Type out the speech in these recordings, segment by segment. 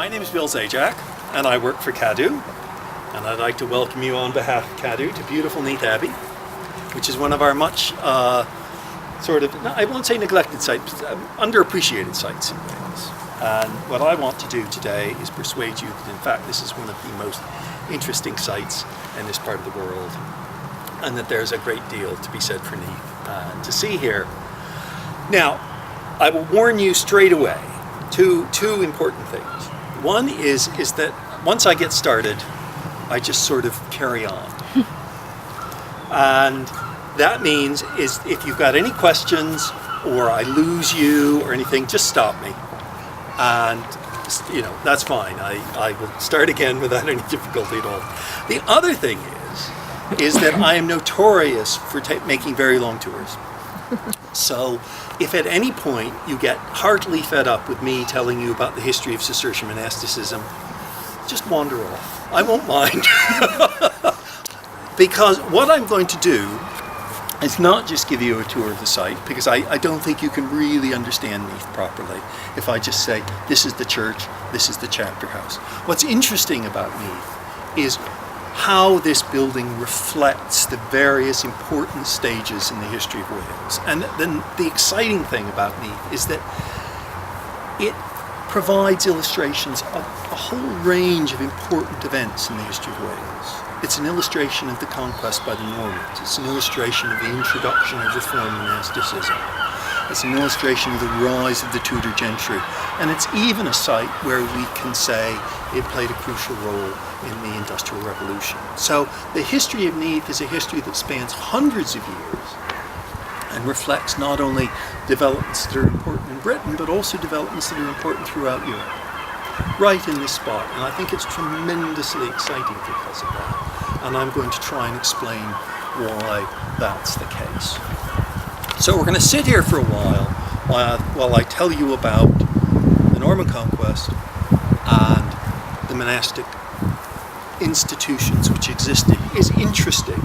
My name is Bill Zajac, and I work for Cadw, and I'd like to welcome you on behalf of Cadw to beautiful Neath Abbey, which is one of our much I won't say neglected sites, but underappreciated sites in Wales. And what I want to do today is persuade you that in fact this is one of the most interesting sites in this part of the world, and that there's a great deal to be said for Neath to see here. Now, I will warn you straight away, two important things. One is that once I get started, I just sort of carry on. And that means is if you've got any questions or I lose you or anything, just stop me. And that's fine. I will start again without any difficulty at all. The other thing is that I am notorious for making very long tours. So if at any point you get heartily fed up with me telling you about the history of Cistercian monasticism, just wander off. I won't mind. Because what I'm going to do is not just give you a tour of the site, because I don't think you can really understand Neath properly if I just say, this is the church, this is the chapter house. What's interesting about Neath is how this building reflects the various important stages in the history of Wales. And then the exciting thing about Neath is that it provides illustrations of a whole range of important events in the history of Wales. It's an illustration of the conquest by the Normans. It's an illustration of the introduction of Reformed monasticism. It's an illustration of the rise of the Tudor gentry. And it's even a site where we can say it played a crucial role in the Industrial Revolution. So the history of Neath is a history that spans hundreds of years and reflects not only developments that are important in Britain, but also developments that are important throughout Europe, right in this spot. And I think it's tremendously exciting because of that. And I'm going to try and explain why that's the case. So we're going to sit here for a while I tell you about the Norman Conquest and the monastic institutions which existed. Is interesting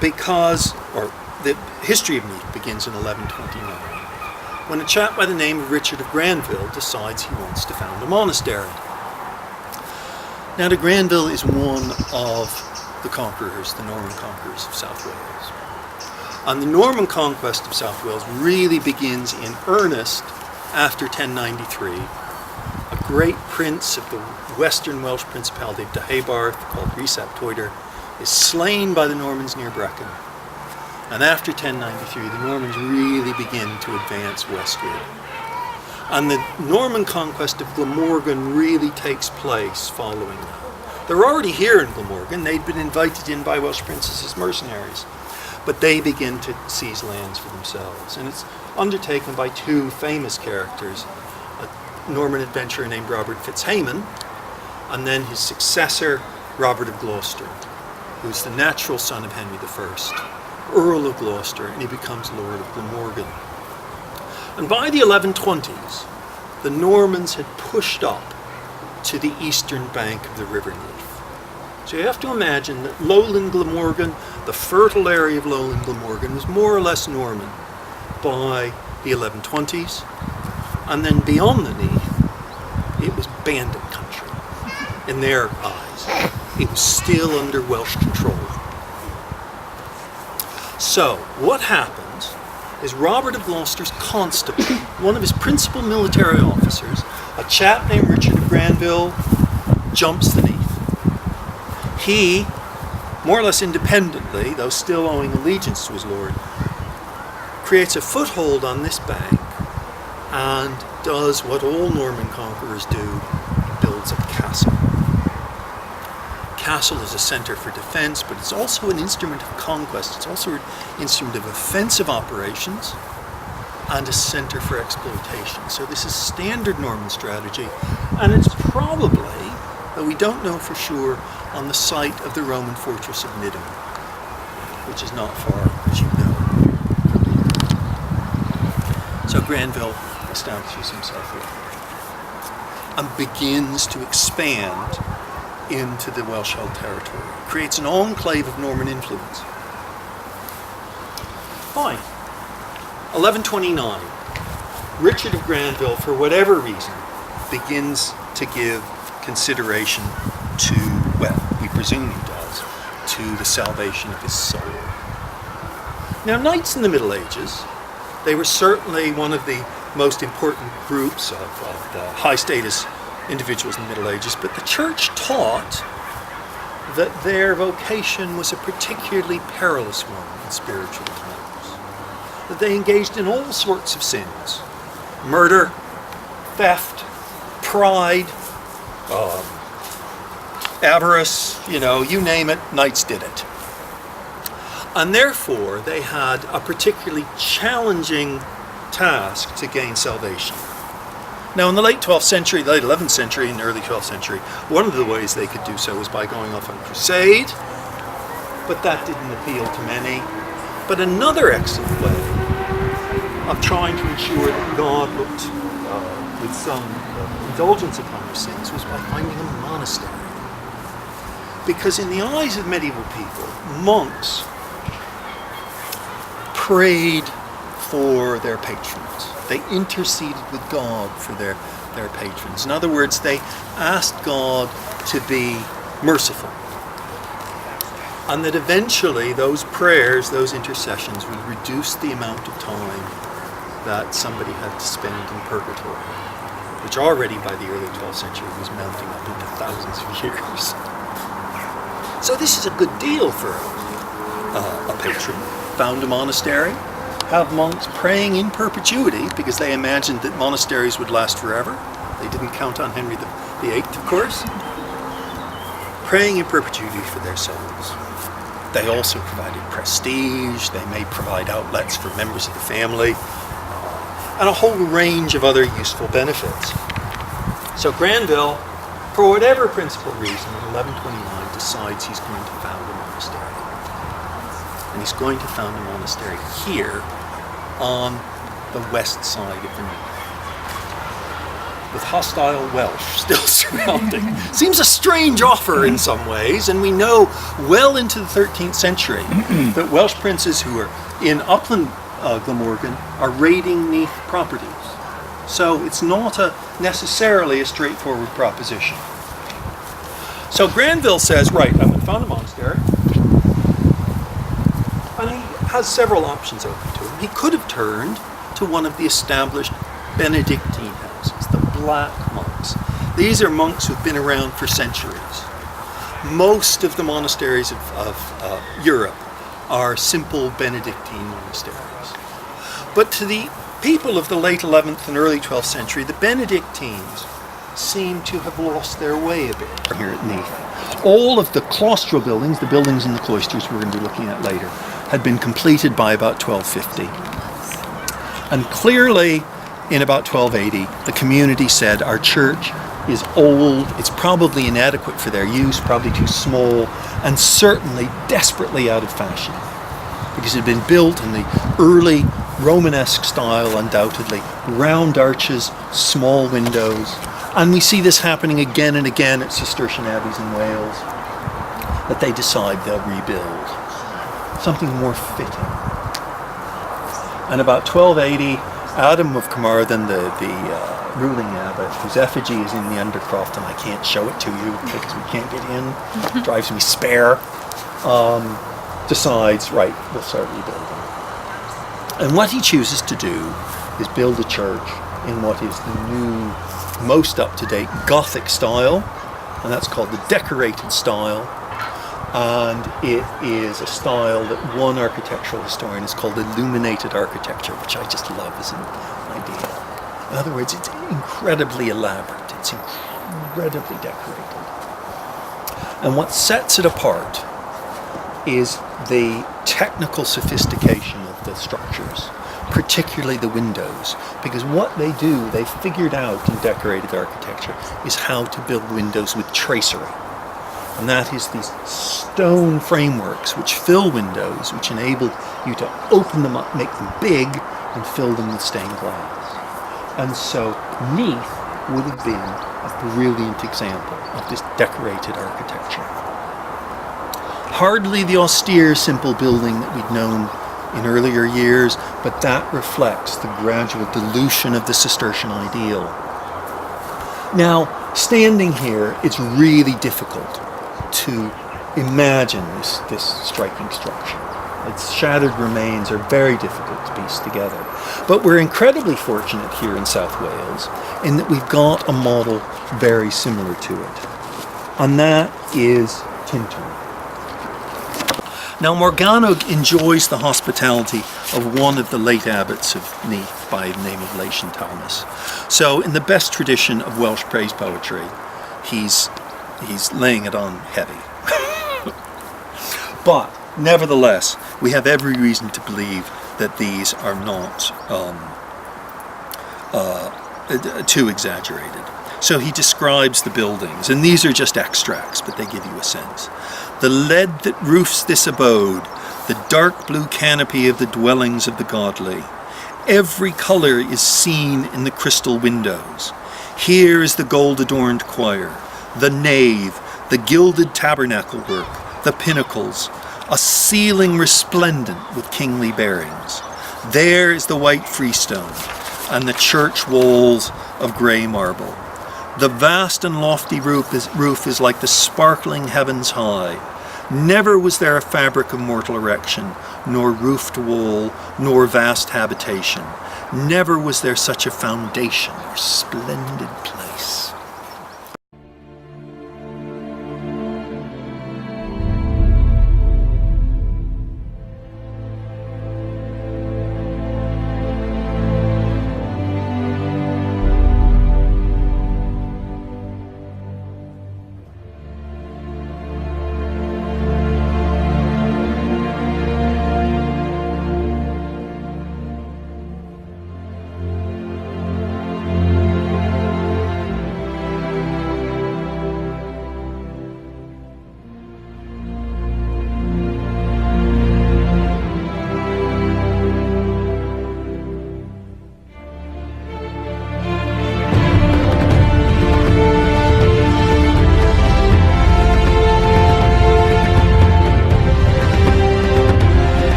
because, the history of Neath begins in 1129, when a chap by the name of Richard of Granville decides he wants to found a monastery. Now, de Granville is one of the conquerors, the Norman conquerors of South Wales. And the Norman conquest of South Wales really begins in earnest after 1093. A great prince of the western Welsh Principality of Deheubarth, called Rhys ap Tudur, is slain by the Normans near Brecon. And after 1093, the Normans really begin to advance westward. And the Norman conquest of Glamorgan really takes place following that. They're already here in Glamorgan. They'd been invited in by Welsh princes as mercenaries. But they begin to seize lands for themselves. And it's undertaken by two famous characters, a Norman adventurer named Robert Fitzhamon, and then his successor, Robert of Gloucester, who's the natural son of Henry I, Earl of Gloucester, and he becomes Lord of Glamorgan. And by the 1120s, the Normans had pushed up to the eastern bank of the River Neath. So you have to imagine that lowland Glamorgan, the fertile area of lowland Glamorgan, was more or less Norman by the 1120s. And then beyond the Neath, it was bandit country in their eyes. It was still under Welsh control. So what happens is Robert of Gloucester's constable, one of his principal military officers, a chap named Richard of Granville, jumps the Neath. He, more or less independently, though still owing allegiance to his lord, creates a foothold on this bank and does what all Norman conquerors do, builds a castle. Castle is a center for defense, but it's also an instrument of conquest. It's also an instrument of offensive operations and a center for exploitation. So this is standard Norman strategy, and it's probably, though we don't know for sure, on the site of the Roman fortress of Nidham, which is not far, as you know. So Granville establishes himself here and begins to expand into the Welsh-held territory. Creates an enclave of Norman influence. Fine. 1129. Richard of Granville, for whatever reason, begins to give consideration to, well, we presume he does, to the salvation of his soul. Now, knights in the Middle Ages, they were certainly one of the most important groups of the high-status individuals in the Middle Ages, but the church taught that their vocation was a particularly perilous one in spiritual terms, that they engaged in all sorts of sins: murder, theft, pride, avarice, you name it, knights did it. And therefore, they had a particularly challenging task to gain salvation. Now, in the late 12th century, late 11th century, and early 12th century, one of the ways they could do so was by going off on crusade, but that didn't appeal to many. But another excellent way of trying to ensure that God looked with some indulgence upon their sins was by finding a monastery. Because in the eyes of medieval people, monks prayed for their patrons. They interceded with God for their patrons. In other words, they asked God to be merciful. And that eventually those prayers, those intercessions would reduce the amount of time that somebody had to spend in purgatory, which already by the early 12th century was mounting up into thousands of years. So this is a good deal for a patron. Found a monastery, have monks praying in perpetuity, because they imagined that monasteries would last forever. They didn't count on Henry VIII, of course. Praying in perpetuity for their souls. They also provided prestige. They may provide outlets for members of the family, and a whole range of other useful benefits. So Granville, for whatever principal reason, in 1129 decides he's going to found a monastery. And he's going to found a monastery here on the west side of the Neath, with hostile Welsh still surrounding. Seems a strange offer in some ways, and we know well into the 13th century that Welsh princes who are in upland Glamorgan are raiding Neath properties. So it's not necessarily a straightforward proposition. So Granville says, right, I'm going to found a monastery. And he has several options open to him. He could have turned to one of the established Benedictine houses, the Black Monks. These are monks who've been around for centuries. Most of the monasteries of Europe are simple Benedictine monasteries. But to the people of the late 11th and early 12th century, the Benedictines seem to have lost their way a bit here at Neath. All of the claustral buildings, the buildings in the cloisters we're going to be looking at later, had been completed by about 1250. And clearly, in about 1280, the community said, our church is old, it's probably inadequate for their use, probably too small, and certainly desperately out of fashion, because it had been built in the early Romanesque style, undoubtedly, round arches, small windows. And we see this happening again and again at Cistercian abbeys in Wales, that they decide they'll rebuild something more fitting. And about 1280, Adam of Carmarthen, the ruling abbot, whose effigy is in the undercroft, and I can't show it to you because we can't get in, drives me spare, decides, right, we'll start rebuilding. And what he chooses to do is build a church in what is the new, most up-to-date Gothic style, and that's called the decorated style. And it is a style that one architectural historian has called illuminated architecture, which I just love as an idea. In other words, it's incredibly elaborate, it's incredibly decorated. And what sets it apart is the technical sophistication of the structures, particularly the windows, because what they do, they've figured out in decorated architecture, is how to build windows with tracery. And that is these stone frameworks which fill windows, which enable you to open them up, make them big, and fill them with stained glass. And so Neath would have been a brilliant example of this decorated architecture. Hardly the austere, simple building that we'd known in earlier years, but that reflects the gradual dilution of the Cistercian ideal. Now, standing here, it's really difficult to imagine this striking structure. Its shattered remains are very difficult to piece together. But we're incredibly fortunate here in South Wales in that we've got a model very similar to it. And that is Tintern. Now, Morgannwg enjoys the hospitality of one of the late abbots of Neath by the name of Leishan Thomas. So, in the best tradition of Welsh praise poetry, he's laying it on heavy. But, nevertheless, we have every reason to believe that these are not too exaggerated. So he describes the buildings, and these are just extracts, but they give you a sense. The lead that roofs this abode, the dark blue canopy of the dwellings of the godly. Every colour is seen in the crystal windows. Here is the gold-adorned choir, the nave, the gilded tabernacle work, the pinnacles, a ceiling resplendent with kingly bearings. There is the white freestone, and the church walls of grey marble. The vast and lofty roof is like the sparkling heavens high. Never was there a fabric of mortal erection, nor roofed wall, nor vast habitation. Never was there such a foundation or splendid plan.